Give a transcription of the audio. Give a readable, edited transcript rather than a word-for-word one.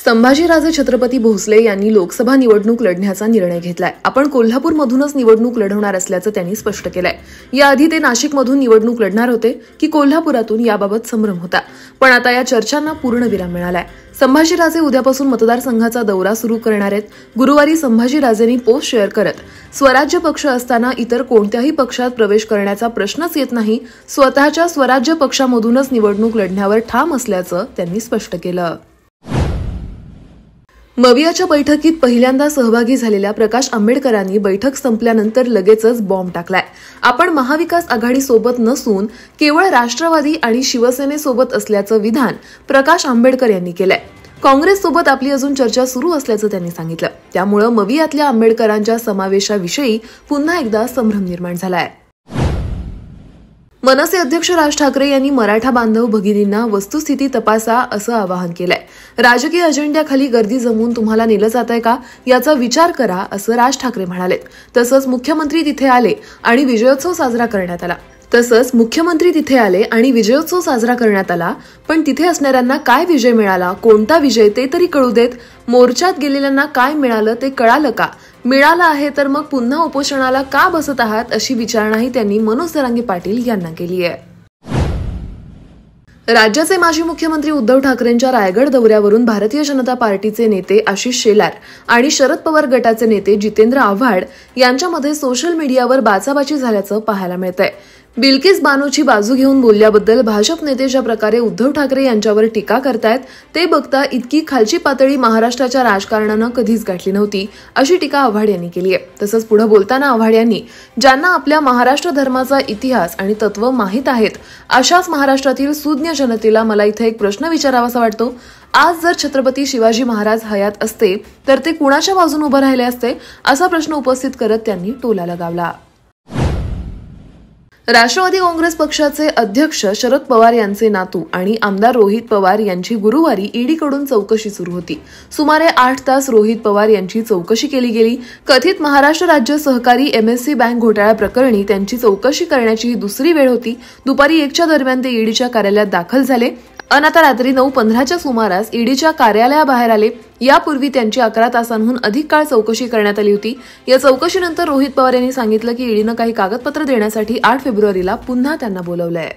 संभाजीराजे छत्रपती भोसले यांनी लोकसभा निवडणूक लढण्याचा निर्णय घेतलाय। आपण कोल्हापूरमधूनच निवडणूक लढवणार असल्याचं त्यांनी स्पष्ट केलंय। याआधी ते नाशिकमधून निवडणूक लढणार होते की कोल्हापुरातून याबाबत संभ्रम होता, पण आता या चर्चांना पूर्णविराम मिळालाय। संभाजीराजे उद्यापासून मतदारसंघाचा दौरा सुरू करणार आहेत। गुरुवारी संभाजीराजेंनी पोस्ट शेअर करत स्वराज्य पक्ष असताना इतर कोणत्याही पक्षात प्रवेश करण्याचा प्रश्नच येत नाही, स्वतःच्या स्वराज्य पक्षामधूनच निवडणूक लढण्यावर ठाम असल्याचं त्यांनी स्पष्ट केलं। मवियाच्या बैठकीत पहिल्यांदा सहभागी झालेल्या प्रकाश आंबेडकरांनी बैठक संपल्यानंतर लगेचच बॉम्ब टाकलाय। आपण महाविकास आघाडी सोबत नसून केवळ राष्ट्रवादी आणि शिवसेनेसोबत असल्याचं विधान प्रकाश आंबेडकर यांनी केलंय। काँग्रेस सोबत आपली अजून चर्चा सुरू असल्याचं त्यांनी सांगितलं। त्यामुळे मवियातल्या आंबेडकरांच्या समावेशाविषयी पुन्हा एकदा संभ्रम निर्माण झालाय। मनसे अध्यक्ष राज ठाकरे यांनी मराठा बांधव भगिनींना वस्तुस्थिती तपासा असं आवाहन केलंय। राजकीय अजेंड्याखाली गर्दी जमवून तुम्हाला नेलं जातंय का याचा विचार करा असं राज ठाकरे म्हणाले। तसंच मुख्यमंत्री तिथे आले आणि विजयोत्सव साजरा करण्यात आला, पण तिथे असणाऱ्यांना काय विजय मिळाला, कोणता विजय ते तरी कळू देत। मोर्चात गेलेल्यांना काय मिळालं ते कळालं का? मिळालं आहे तर मग पुन्हा उपोषणाला का बसत आहात अशी विचारणाही त्यांनी मनोज जरांगे पाटील यांना केली आहे। राज्याचे माजी मुख्यमंत्री उद्धव ठाकरेंच्या रायगड दौऱ्यावरून भारतीय जनता पार्टीचे नेते आशिष शेलार आणि शरद पवार गटाचे नेते जितेंद्र आव्हाड यांच्यामध्ये सोशल मीडियावर बाचाबाची झाल्याचं पाहायला मिळतंय। बिल्किस बानोची बाजू घेऊन बोलल्याबद्दल भाजप नेते ज्या प्रकारे उद्धव ठाकरे यांच्यावर टीका करतायत ते बघता इतकी खालची पातळी महाराष्ट्राच्या राजकारणानं कधीच गाठली नव्हती अशी टीका आव्हाड यांनी केली आहे। तसंच पुढे बोलताना आव्हाड यांनी ज्यांना आपल्या महाराष्ट्र धर्माचा इतिहास आणि तत्व माहीत आहेत अशाच महाराष्ट्रातील सुज्ञ जनतेला मला इथे एक प्रश्न विचारावासा वाटतो। आज जर छत्रपती शिवाजी महाराज हयात असते तर ते कुणाच्या बाजूने उभे राहिले असते असा प्रश्न उपस्थित करत त्यांनी टोला लगावला। राष्ट्रवादी काँग्रेस पक्षाचे अध्यक्ष शरद पवार यांचे नातू आणि आमदार रोहित पवार यांची गुरुवारी ईडीकडून चौकशी सुरू होती। सुमारे 8 तास रोहित पवार यांची चौकशी केली गेली। कथित महाराष्ट्र राज्य सहकारी MSC बँक घोटाळा प्रकरणी त्यांची चौकशी करण्याची ही दुसरी वेळ होती। दुपारी 1च्या दरम्यान ते ईडीच्या कार्यालयात दाखल झाले आणि आता रात्री 9:15च्या सुमारास ईडीच्या कार्यालयाबाहेर आले। यापूर्वी त्यांची 11 तासांहून अधिक काळ चौकशी करण्यात आली होती। या चौकशीनंतर रोहित पवार यांनी सांगितलं की ईडीनं काही कागदपत्र देण्यासाठी 8 फेब्रुवारीला पुन्हा त्यांना बोलवलंय।